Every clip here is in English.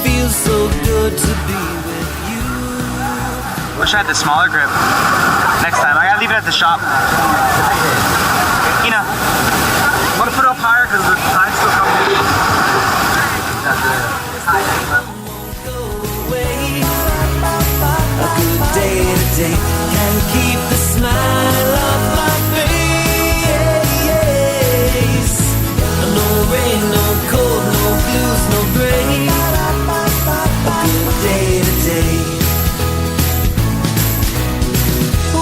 feels so good to be with you. Wish I had the smaller grip. Next time, I gotta leave it at the shop. Hina, want to put it up higher because the tide's still coming in. A good day today can keep the smile off my face. No rain, no cold, no blues, no gray. A good day today.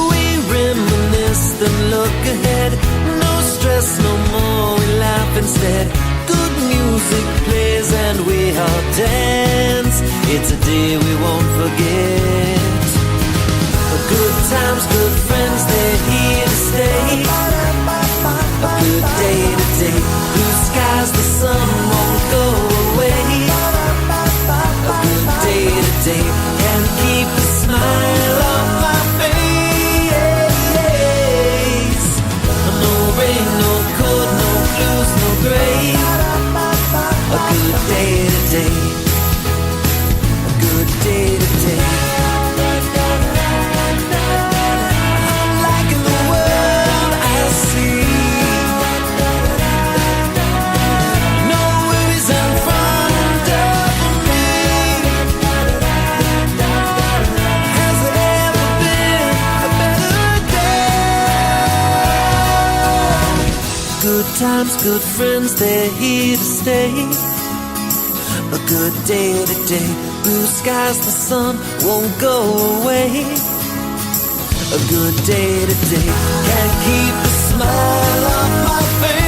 We reminisce, then look ahead. No stress, no more, we laugh instead. Good music plays and we all dance. It's a day we won't forget. Good times, good friends, they're here to stay. A good day today. Blue skies, the sun won't go away. A good day today can keep the smile off my face. No rain, no cold, no blues, no gray. A good day today. A good day today. Good times, good friends, they're here to stay. A good day today. Blue skies, the sun won't go away. A good day today can keep the smile on my face.